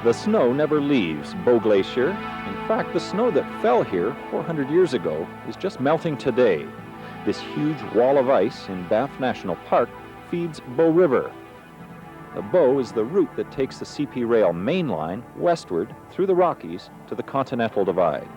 The snow never leaves Bow Glacier. In fact, the snow that fell here 400 years ago is just melting today. This huge wall of ice in Banff National Park feeds Bow River. The Bow is the route that takes the CP Rail main line westward through the Rockies to the Continental Divide.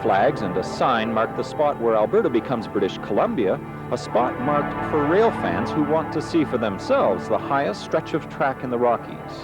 Flags and a sign mark the spot where Alberta becomes British Columbia, a spot marked for rail fans who want to see for themselves the highest stretch of track in the Rockies.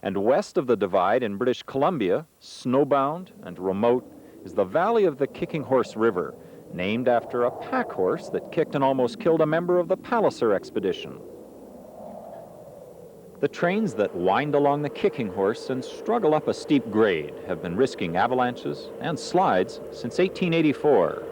And west of the divide in British Columbia, snowbound and remote, is the valley of the Kicking Horse River, named after a pack horse that kicked and almost killed a member of the Palliser expedition. The trains that wind along the Kicking Horse and struggle up a steep grade have been risking avalanches and slides since 1884.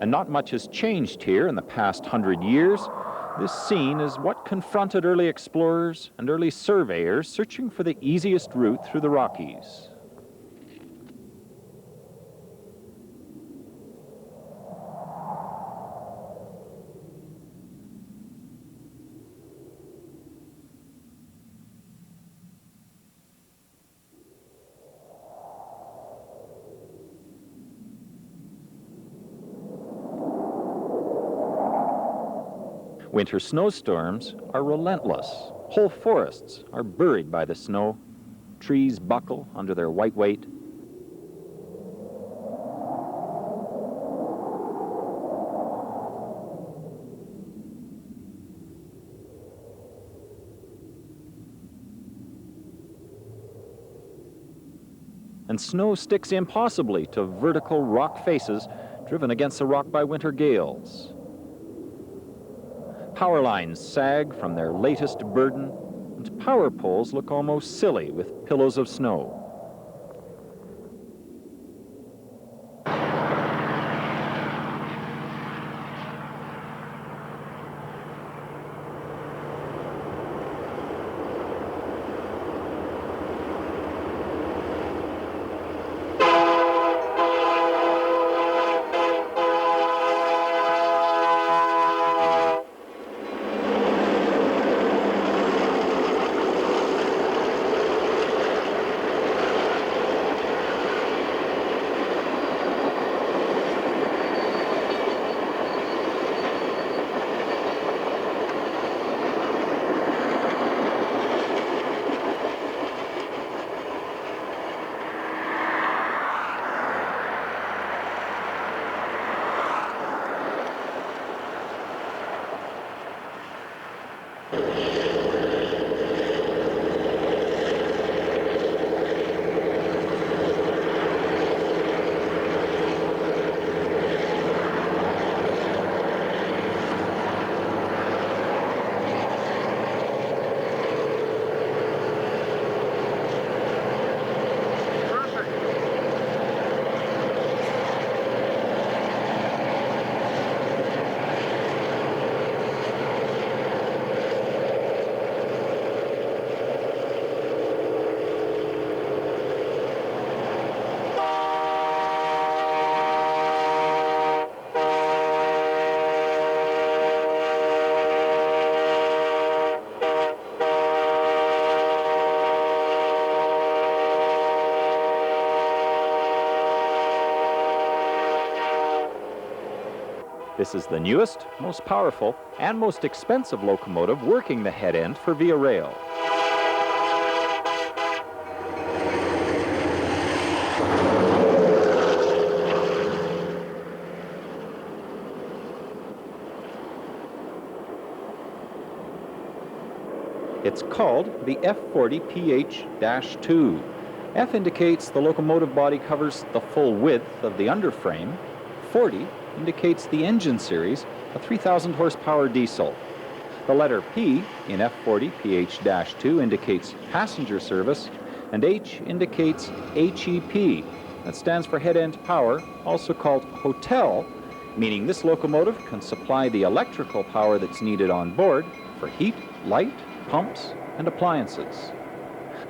And not much has changed here in the past 100 years. This scene is what confronted early explorers and early surveyors searching for the easiest route through the Rockies. Winter snowstorms are relentless. Whole forests are buried by the snow. Trees buckle under their white weight. And snow sticks impossibly to vertical rock faces driven against the rock by winter gales. Power lines sag from their latest burden, and power poles look almost silly with pillows of snow. This is the newest, most powerful, and most expensive locomotive working the head end for Via Rail. It's called the F40PH-2. F indicates the locomotive body covers the full width of the underframe. 40 indicates the engine series, a 3,000 horsepower diesel. The letter P in F40PH-2 indicates passenger service, and H indicates HEP. That stands for head end power, also called hotel, meaning this locomotive can supply the electrical power that's needed on board for heat, light, pumps, and appliances.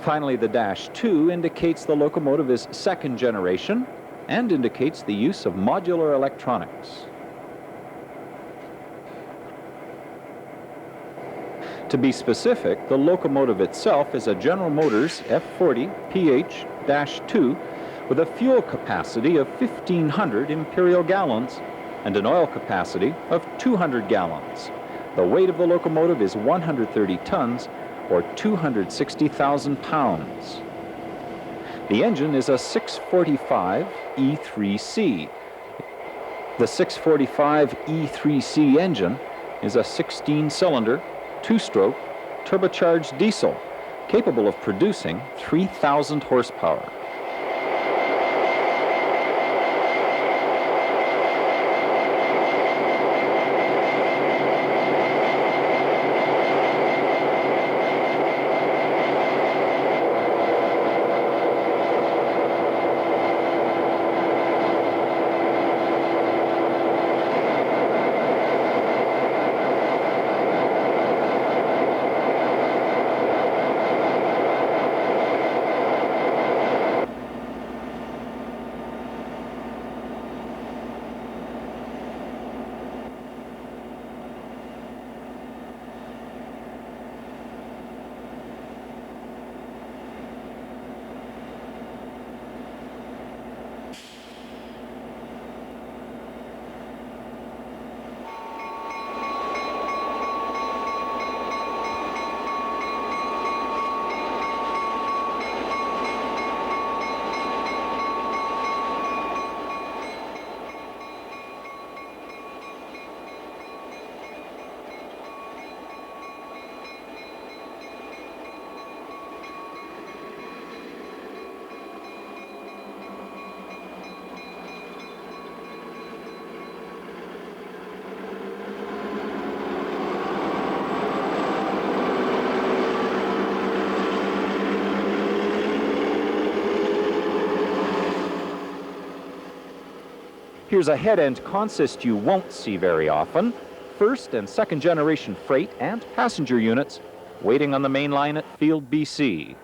Finally, the -2 indicates the locomotive is second generation and indicates the use of modular electronics. To be specific, the locomotive itself is a General Motors F40PH-2 with a fuel capacity of 1,500 imperial gallons and an oil capacity of 200 gallons. The weight of the locomotive is 130 tons, or 260,000 pounds. The engine is a 645 E3C. The 645 E3C engine is a 16-cylinder, two-stroke, turbocharged diesel, capable of producing 3,000 horsepower. Here's a head-end consist you won't see very often. First and second generation freight and passenger units waiting on the main line at Field, BC.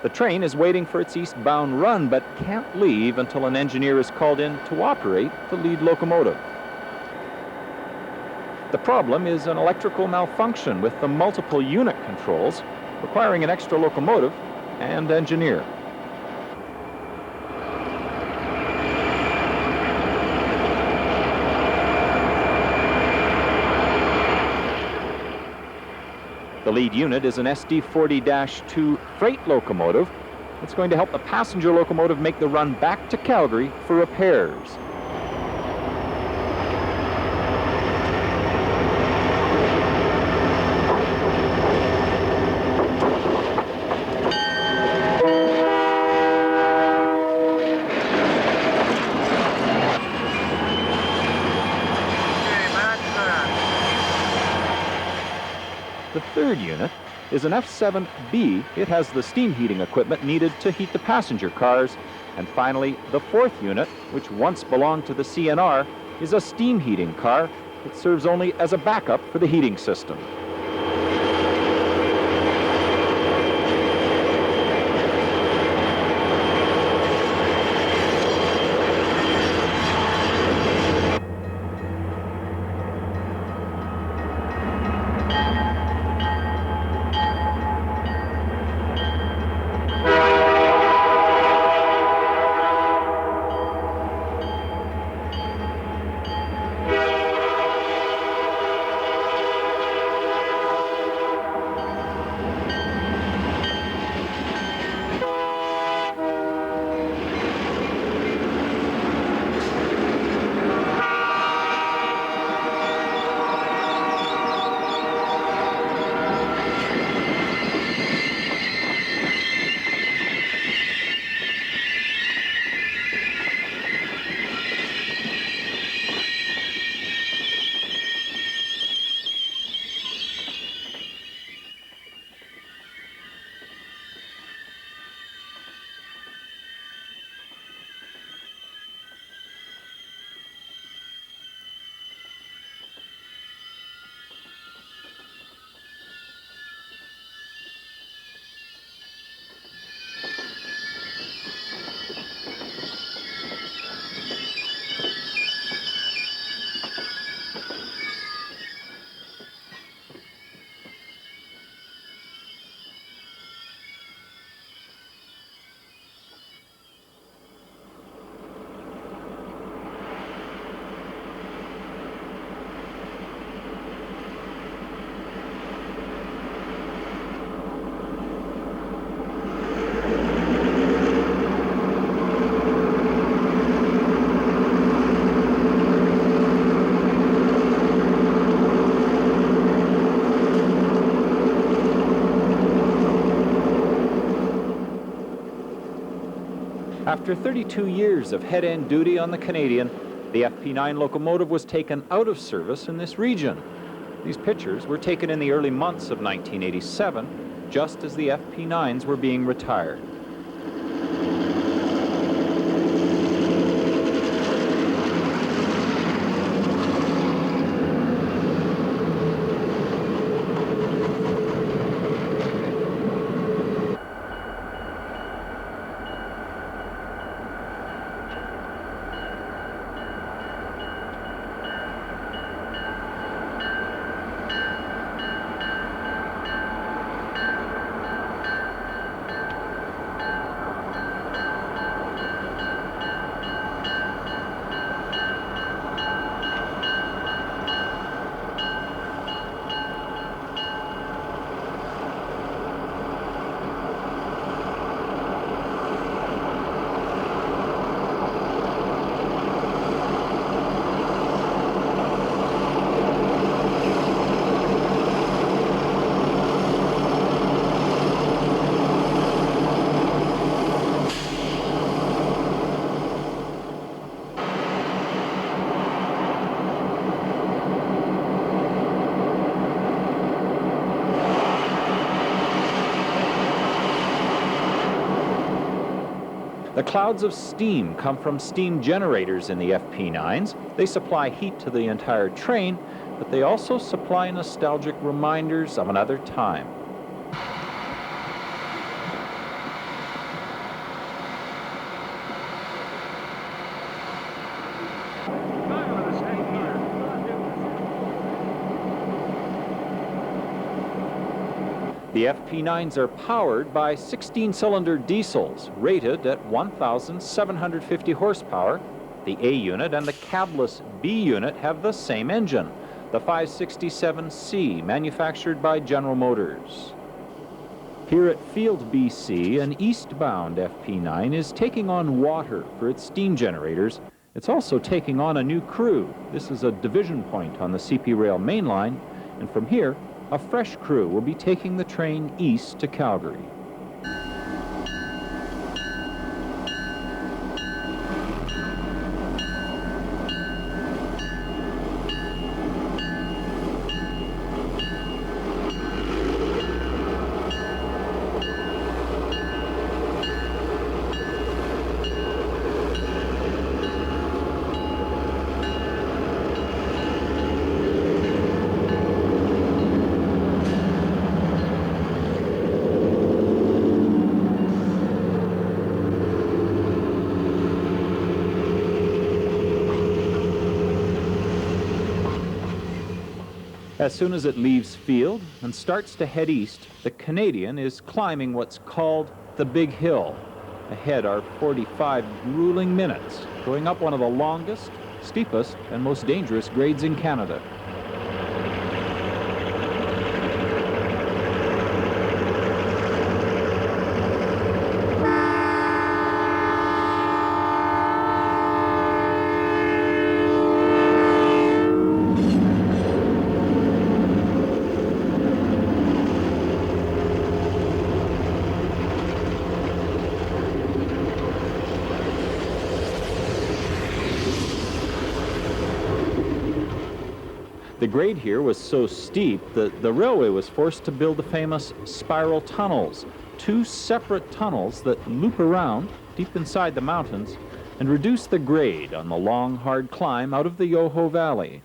The train is waiting for its eastbound run but can't leave until an engineer is called in to operate the lead locomotive. The problem is an electrical malfunction with the multiple unit controls, requiring an extra locomotive and engineer. The lead unit is an SD40-2 freight locomotive. It's going to help the passenger locomotive make the run back to Calgary for repairs. The third unit is an F7B. It has the steam heating equipment needed to heat the passenger cars. And finally, the fourth unit, which once belonged to the CNR, is a steam heating car. It serves only as a backup for the heating system. After 32 years of head-end duty on the Canadian, the FP9 locomotive was taken out of service in this region. These pictures were taken in the early months of 1987, just as the FP9s were being retired. The clouds of steam come from steam generators in the FP9s. They supply heat to the entire train, but they also supply nostalgic reminders of another time. The FP9s are powered by 16-cylinder diesels rated at 1,750 horsepower. The A unit and the cabless B unit have the same engine, the 567C, manufactured by General Motors. Here at Field, BC, an eastbound FP9 is taking on water for its steam generators. It's also taking on a new crew. This is a division point on the CP Rail mainline, and from here, a fresh crew will be taking the train east to Calgary. As soon as it leaves Field and starts to head east, the Canadian is climbing what's called the Big Hill. Ahead are 45 grueling minutes, going up one of the longest, steepest, and most dangerous grades in Canada. The grade here was so steep that the railway was forced to build the famous spiral tunnels, two separate tunnels that loop around deep inside the mountains and reduce the grade on the long, hard climb out of the Yoho Valley.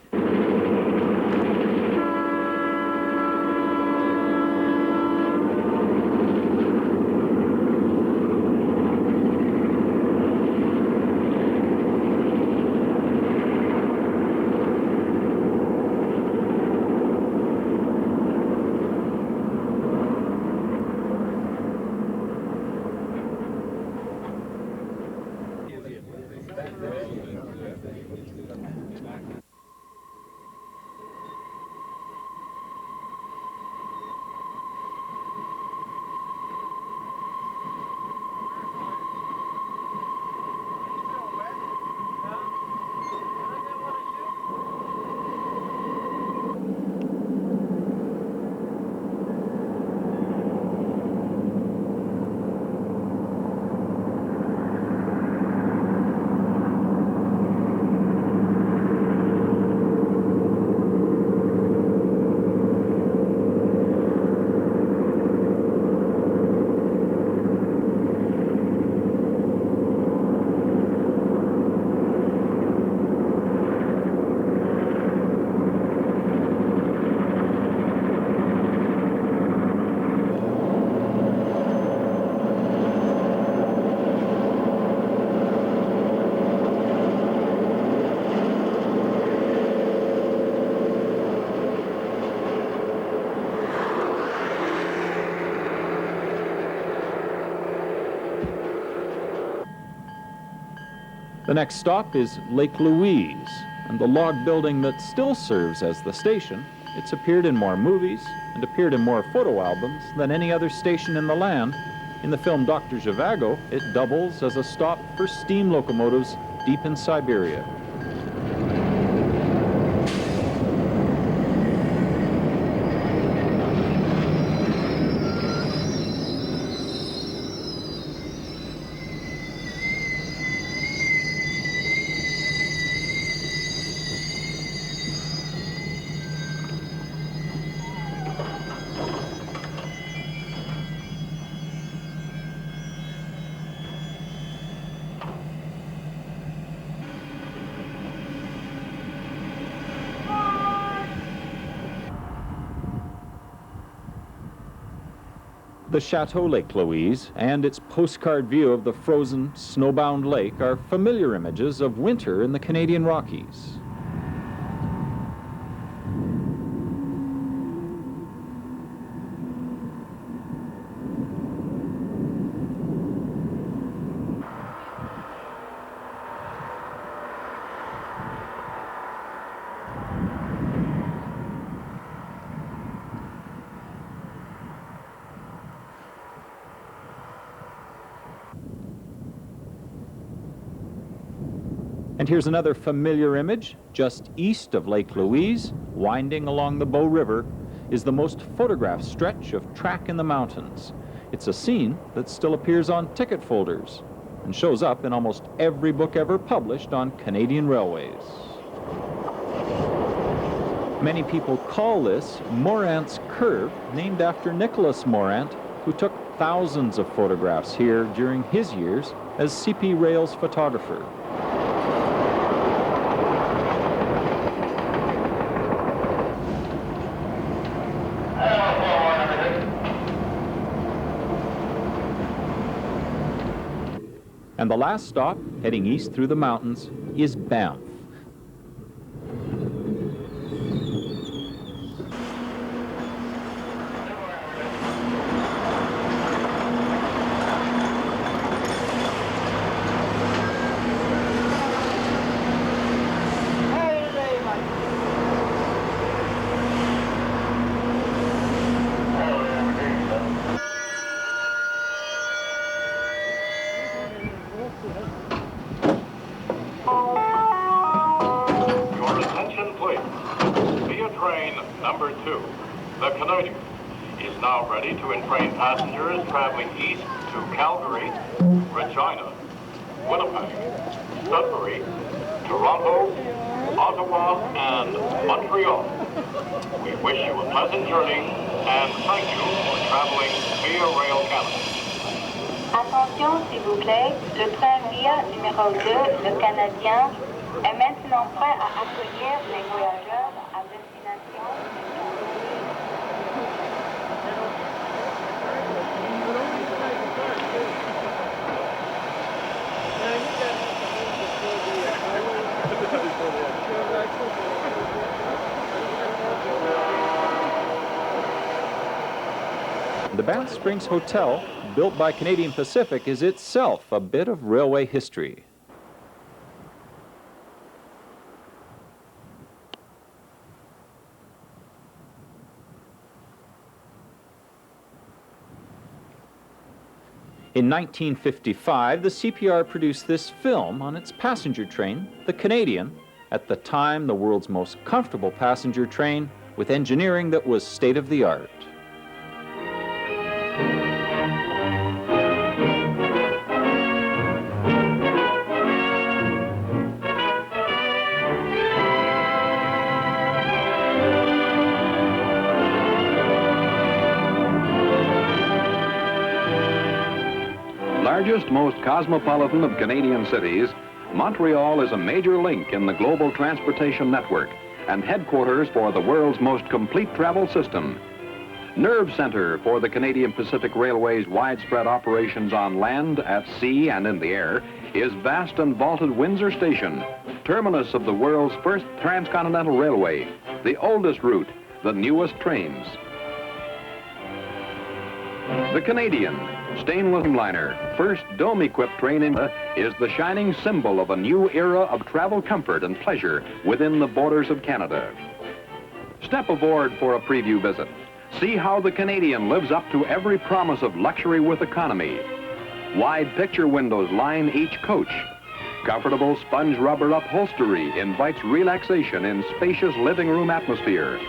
The next stop is Lake Louise, and the log building that still serves as the station. It's appeared in more movies and appeared in more photo albums than any other station in the land. In the film Dr. Zhivago, it doubles as a stop for steam locomotives deep in Siberia. The Chateau Lake Louise and its postcard view of the frozen, snowbound lake are familiar images of winter in the Canadian Rockies. And here's another familiar image. Just east of Lake Louise, winding along the Bow River, is the most photographed stretch of track in the mountains. It's a scene that still appears on ticket folders and shows up in almost every book ever published on Canadian railways. Many people call this Morant's Curve, named after Nicholas Morant, who took thousands of photographs here during his years as CP Rail's photographer. And the last stop, heading east through the mountains, is Banff. Number 2, the Canadian, is now ready to entrain passengers traveling east to Calgary, Regina, Winnipeg, Sudbury, Toronto, Ottawa, and Montreal. We wish you a pleasant journey and thank you for traveling via Rail Canada. Attention s'il vous plaît, le train via numéro 2, le Canadien, est maintenant prêt à accueillir les voyageurs à destination. The Banff Springs Hotel, built by Canadian Pacific, is itself a bit of railway history. In 1955, the CPR produced this film on its passenger train, the Canadian, at the time the world's most comfortable passenger train with engineering that was state-of-the-art. Largest, most cosmopolitan of Canadian cities, Montreal is a major link in the global transportation network and headquarters for the world's most complete travel system. Nerve center for the Canadian Pacific Railway's widespread operations on land, at sea, and in the air is vast and vaulted Windsor Station, terminus of the world's first transcontinental railway, the oldest route, the newest trains. The Canadian, stainless liner, first dome-equipped train in is the shining symbol of a new era of travel comfort and pleasure within the borders of Canada. Step aboard for a preview visit. See how the Canadian lives up to every promise of luxury with economy. Wide picture windows line each coach. Comfortable sponge rubber upholstery invites relaxation in spacious living room atmosphere.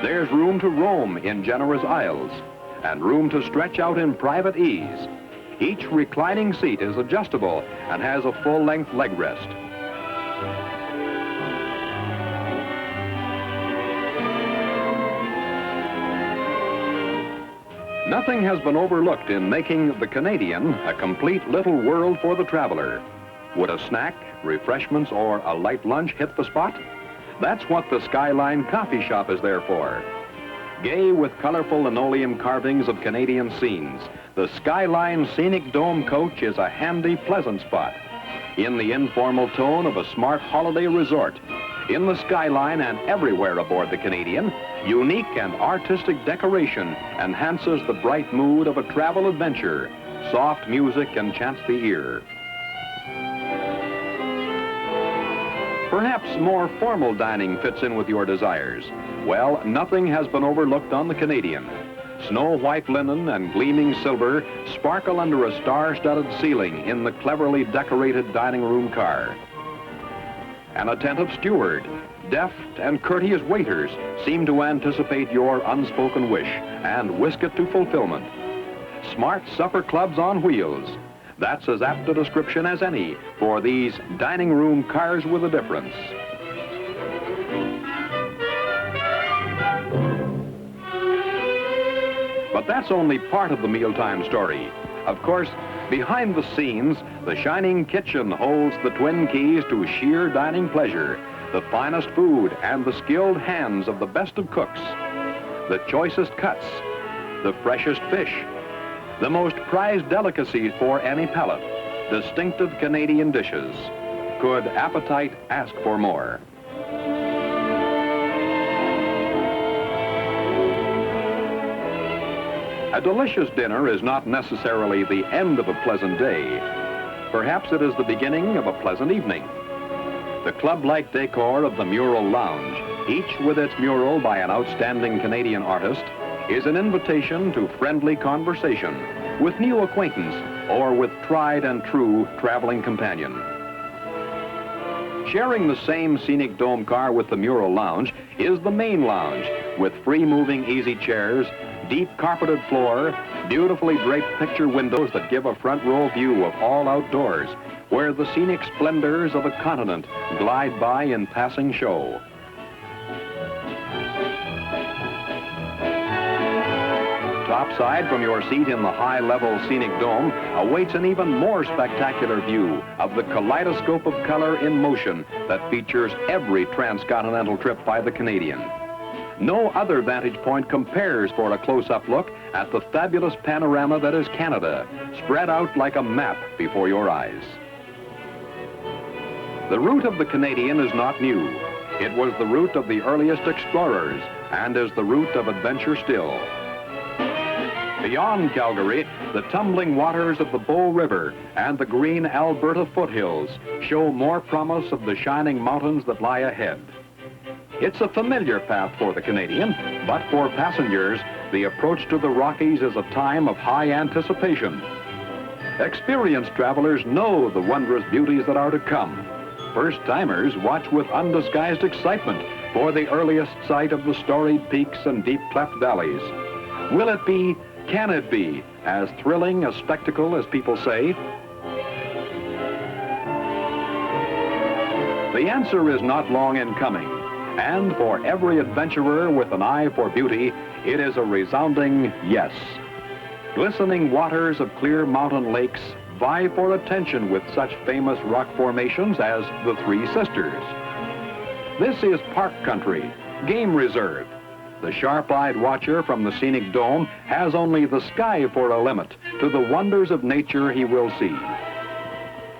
There's room to roam in generous aisles and room to stretch out in private ease. Each reclining seat is adjustable and has a full-length leg rest. Nothing has been overlooked in making the Canadian a complete little world for the traveler. Would a snack, refreshments, or a light lunch hit the spot? That's what the Skyline Coffee Shop is there for. Gay with colorful linoleum carvings of Canadian scenes, the Skyline Scenic Dome coach is a handy, pleasant spot. In the informal tone of a smart holiday resort, in the Skyline and everywhere aboard the Canadian, unique and artistic decoration enhances the bright mood of a travel adventure. Soft music enchants the ear. Perhaps more formal dining fits in with your desires. Well, nothing has been overlooked on the Canadian. Snow-white linen and gleaming silver sparkle under a star-studded ceiling in the cleverly decorated dining room car. An attentive steward, deft and courteous waiters seem to anticipate your unspoken wish and whisk it to fulfillment. Smart supper clubs on wheels. That's as apt a description as any for these dining room cars with a difference. But that's only part of the mealtime story. Of course, behind the scenes, the shining kitchen holds the twin keys to sheer dining pleasure, the finest food and the skilled hands of the best of cooks, the choicest cuts, the freshest fish, the most prized delicacies for any palate, distinctive Canadian dishes. Could appetite ask for more? A delicious dinner is not necessarily the end of a pleasant day. Perhaps it is the beginning of a pleasant evening. The club-like decor of the Mural Lounge, each with its mural by an outstanding Canadian artist, is an invitation to friendly conversation with new acquaintance or with tried and true traveling companion. Sharing the same scenic dome car with the Mural Lounge is the main lounge with free-moving easy chairs, deep carpeted floor, beautifully draped picture windows that give a front row view of all outdoors, where the scenic splendors of a continent glide by in passing show. Topside from your seat in the high-level scenic dome awaits an even more spectacular view of the kaleidoscope of color in motion that features every transcontinental trip by the Canadian. No other vantage point compares for a close-up look at the fabulous panorama that is Canada, spread out like a map before your eyes. The route of the Canadian is not new. It was the route of the earliest explorers and is the route of adventure still. Beyond Calgary, the tumbling waters of the Bow River and the green Alberta foothills show more promise of the shining mountains that lie ahead. It's a familiar path for the Canadian, but for passengers, the approach to the Rockies is a time of high anticipation. Experienced travelers know the wondrous beauties that are to come. First-timers watch with undisguised excitement for the earliest sight of the storied peaks and deep cleft valleys. Will it be, can it be, as thrilling a spectacle as people say? The answer is not long in coming. And for every adventurer with an eye for beauty, it is a resounding yes. Glistening waters of clear mountain lakes vie for attention with such famous rock formations as the Three Sisters. This is park country, game reserve. The sharp-eyed watcher from the scenic dome has only the sky for a limit to the wonders of nature he will see.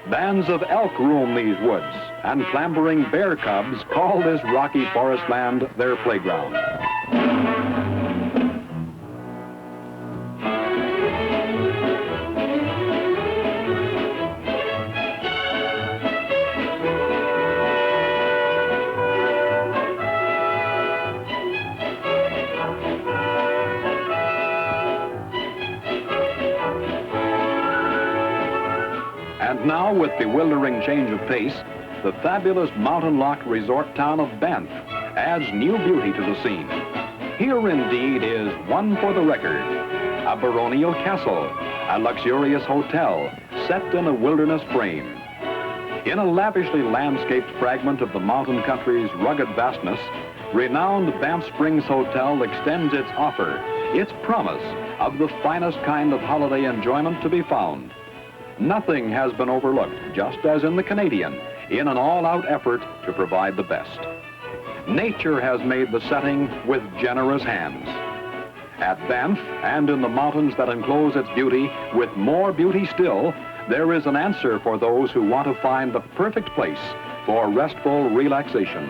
Bands of elk roam these woods, and clambering bear cubs call this rocky forest land their playground. And now, with bewildering change of pace, the fabulous mountain-locked resort town of Banff adds new beauty to the scene. Here indeed is one for the record, a baronial castle, a luxurious hotel set in a wilderness frame. In a lavishly landscaped fragment of the mountain country's rugged vastness, renowned Banff Springs Hotel extends its offer, its promise of the finest kind of holiday enjoyment to be found. Nothing has been overlooked, just as in the Canadian, in an all-out effort to provide the best. Nature has made the setting with generous hands. At Banff, and in the mountains that enclose its beauty, with more beauty still, there is an answer for those who want to find the perfect place for restful relaxation.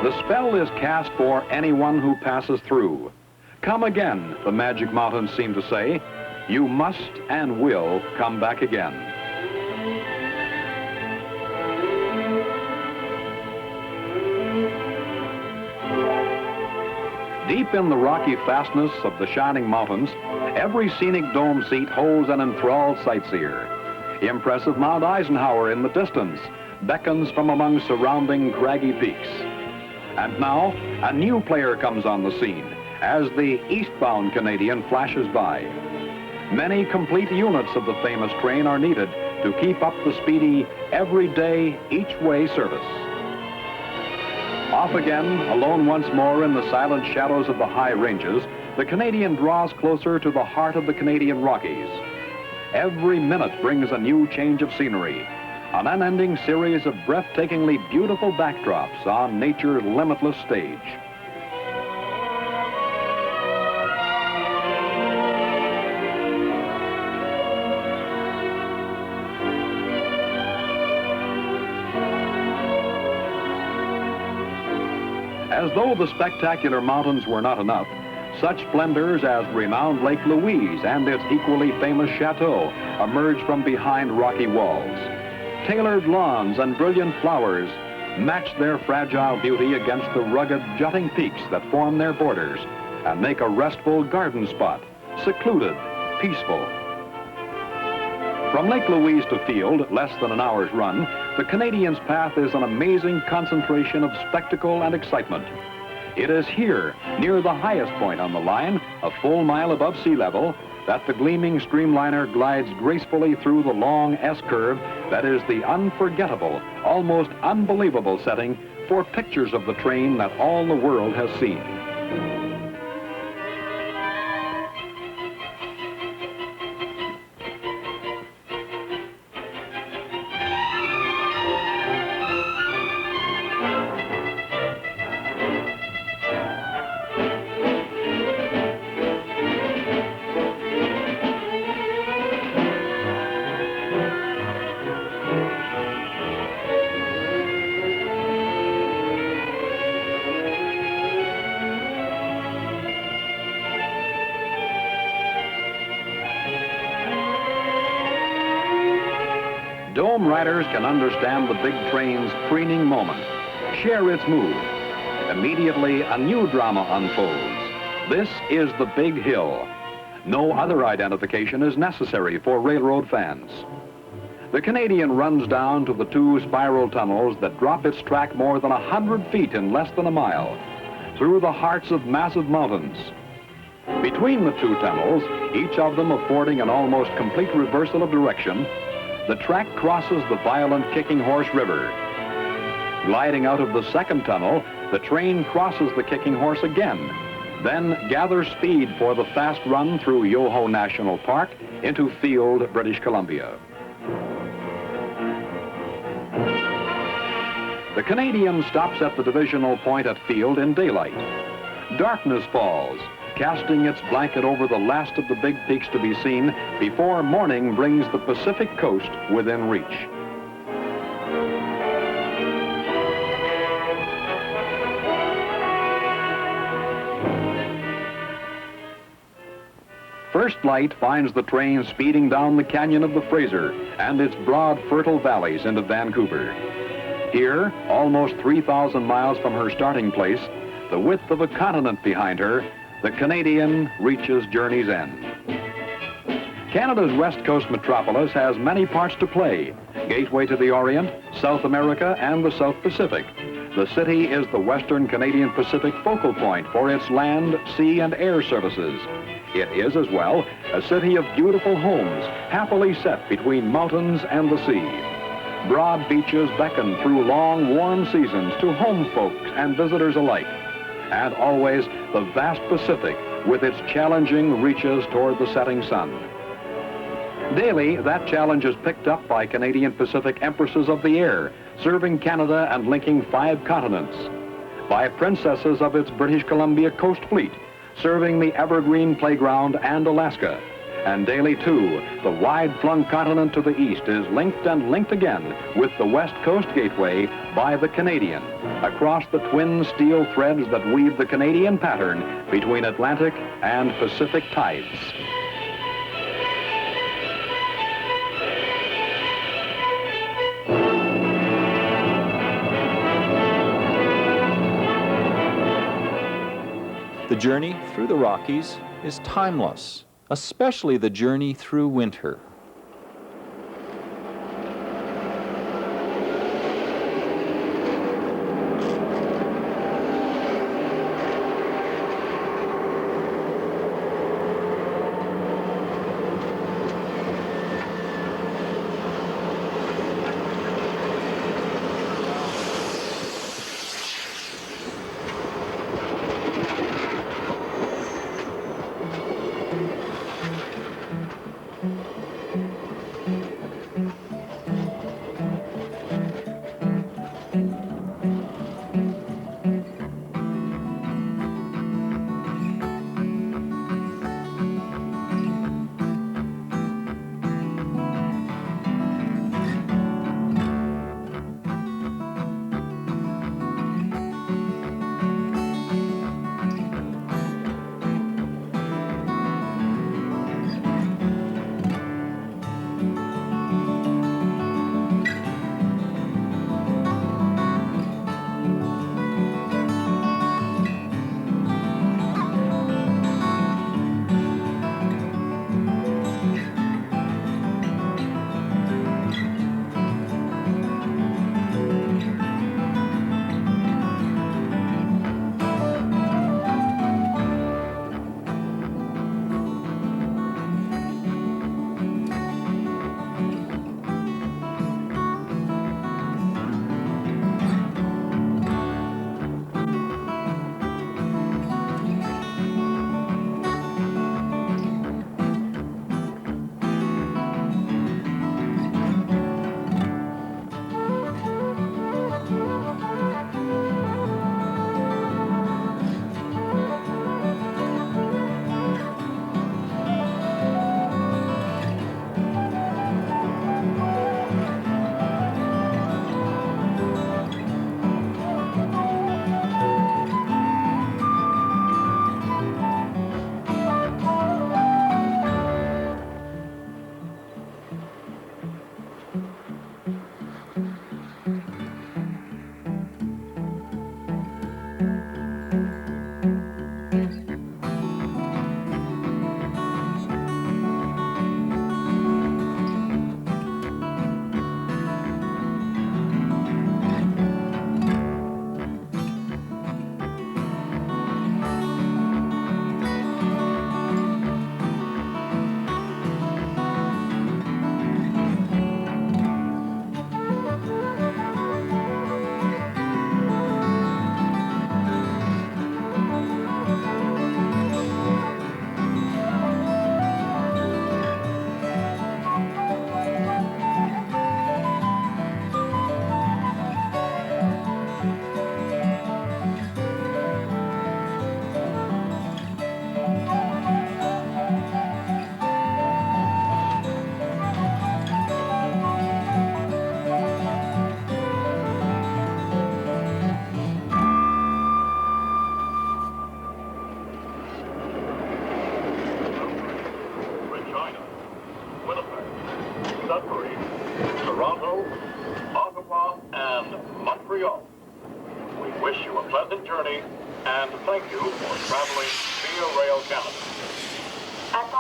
The spell is cast for anyone who passes through. Come again, the Magic Mountains seem to say. You must and will come back again. Deep in the rocky fastness of the shining mountains, every scenic dome seat holds an enthralled sightseer. Impressive Mount Eisenhower in the distance beckons from among surrounding craggy peaks. And now, a new player comes on the scene as the eastbound Canadian flashes by. Many complete units of the famous train are needed to keep up the speedy, everyday, each-way service. Off again, alone once more in the silent shadows of the high ranges, the Canadian draws closer to the heart of the Canadian Rockies. Every minute brings a new change of scenery, an unending series of breathtakingly beautiful backdrops on nature's limitless stage. As though the spectacular mountains were not enough, such splendors as renowned Lake Louise and its equally famous chateau emerge from behind rocky walls. Tailored lawns and brilliant flowers match their fragile beauty against the rugged, jutting peaks that form their borders and make a restful garden spot, secluded, peaceful. From Lake Louise to Field, less than an hour's run, the Canadian's path is an amazing concentration of spectacle and excitement. It is here, near the highest point on the line, a full mile above sea level, that the gleaming streamliner glides gracefully through the long S-curve that is the unforgettable, almost unbelievable setting for pictures of the train that all the world has seen. Dome riders can understand the big train's preening moment, share its mood. Immediately, a new drama unfolds. This is the Big Hill. No other identification is necessary for railroad fans. The Canadian runs down to the two spiral tunnels that drop its track more than 100 feet in less than a mile, through the hearts of massive mountains. Between the two tunnels, each of them affording an almost complete reversal of direction, the track crosses the violent Kicking Horse River. Gliding out of the second tunnel, the train crosses the Kicking Horse again, then gathers speed for the fast run through Yoho National Park into Field, British Columbia. The Canadian stops at the divisional point at Field in daylight. Darkness falls, casting its blanket over the last of the big peaks to be seen before morning brings the Pacific coast within reach. First light finds the train speeding down the canyon of the Fraser and its broad, fertile valleys into Vancouver. Here, almost 3,000 miles from her starting place, the width of a continent behind her, the Canadian reaches journey's end. Canada's West Coast metropolis has many parts to play. Gateway to the Orient, South America, and the South Pacific. The city is the Western Canadian Pacific focal point for its land, sea, and air services. It is, as well, a city of beautiful homes, happily set between mountains and the sea. Broad beaches beckon through long, warm seasons to home folks and visitors alike. And always the vast Pacific with its challenging reaches toward the setting sun. Daily, that challenge is picked up by Canadian Pacific Empresses of the Air, serving Canada and linking 5 continents. By princesses of its British Columbia Coast Fleet, serving the Evergreen Playground and Alaska. And daily, too, the wide-flung continent to the east is linked and linked again with the West Coast Gateway by the Canadian, across the twin steel threads that weave the Canadian pattern between Atlantic and Pacific tides. The journey through the Rockies is timeless, especially the journey through winter.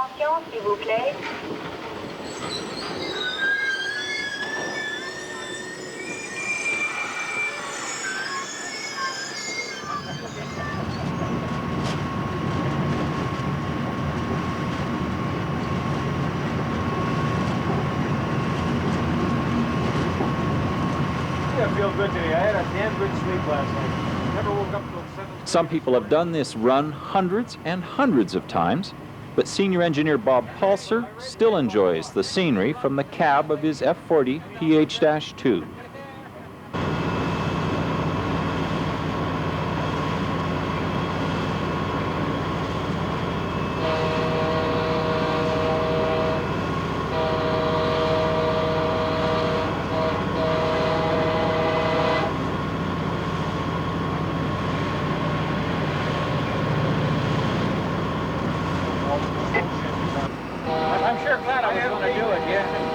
Attention, s'il vous plaît. I feel good today. I had a damn good sleep last night. Never woke up till 7. Some people have done this run hundreds and hundreds of times, but senior engineer Bob Pulser still enjoys the scenery from the cab of his F40 PH-2. I'm sure glad I was going to do it, yeah.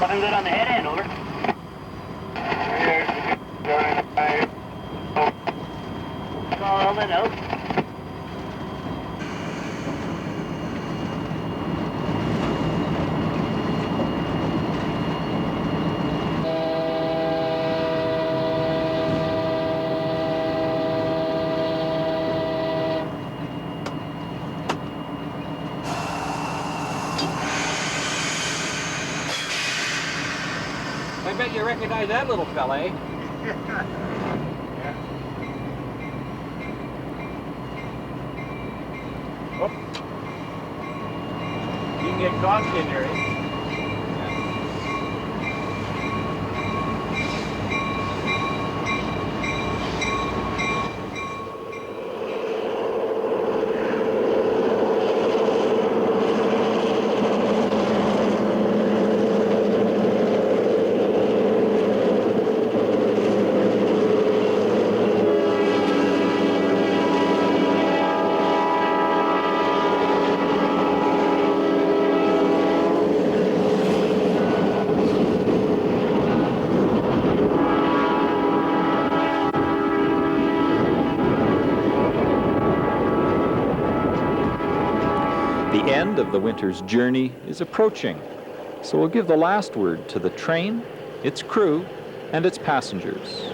Looking good on the head end, over. Call the note. I bet you recognize that little fella, eh? Whoop. You can get caught in there, eh? The end of the winter's journey is approaching, so we'll give the last word to the train, its crew, and its passengers.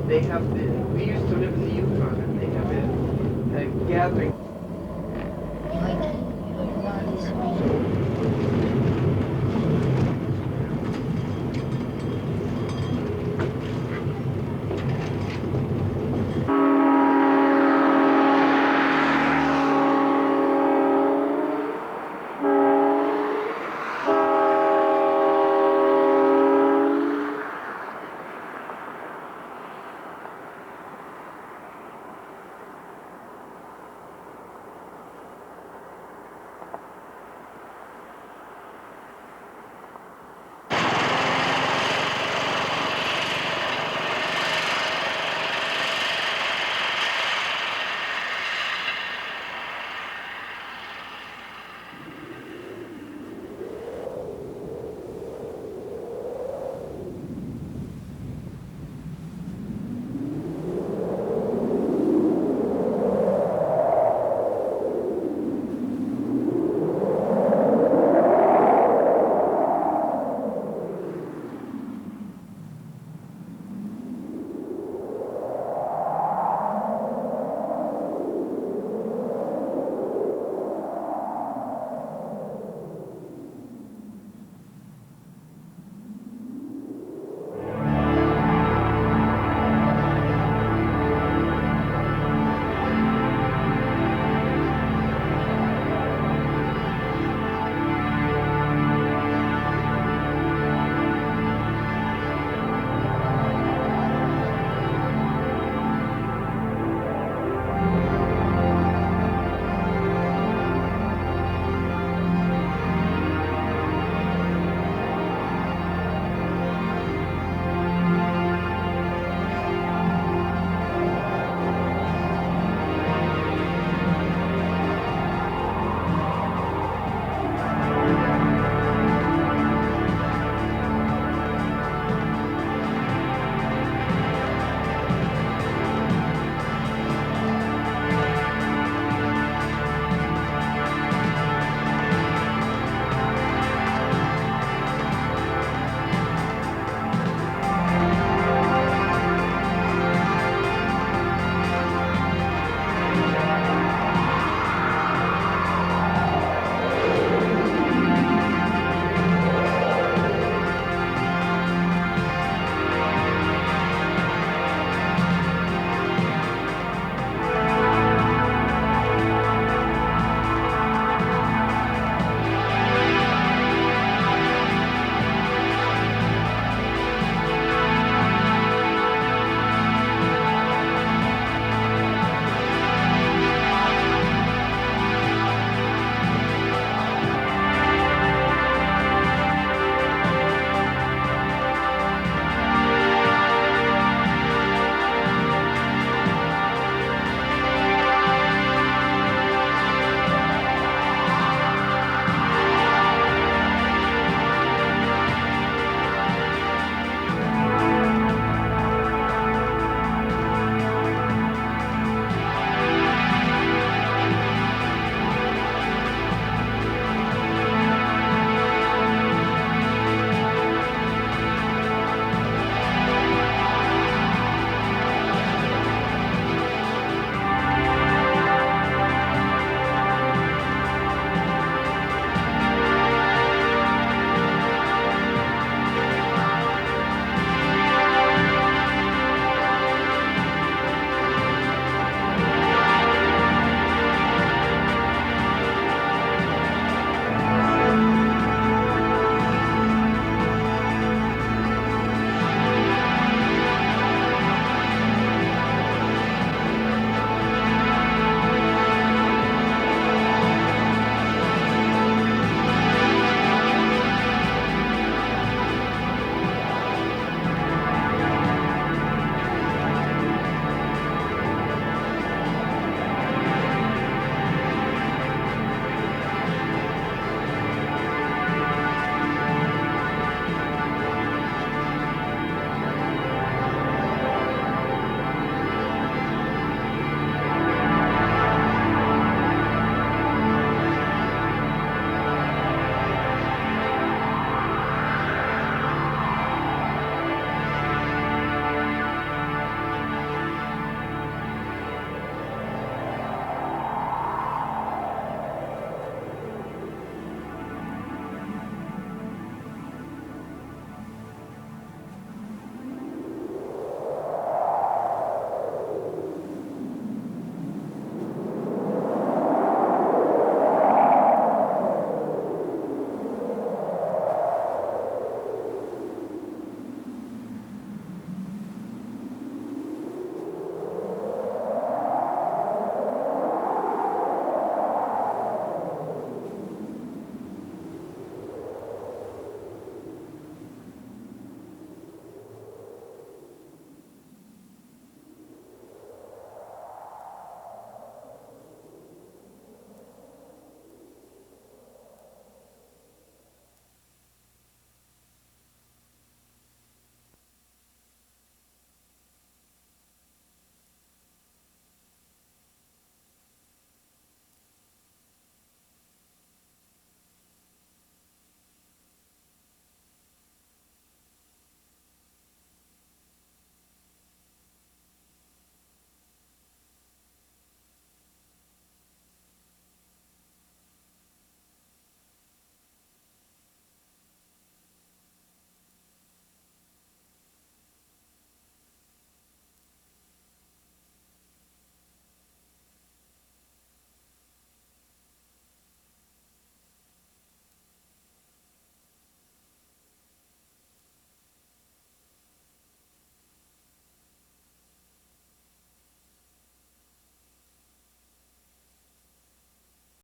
They have we used to live in the Yukon, and they have a gathering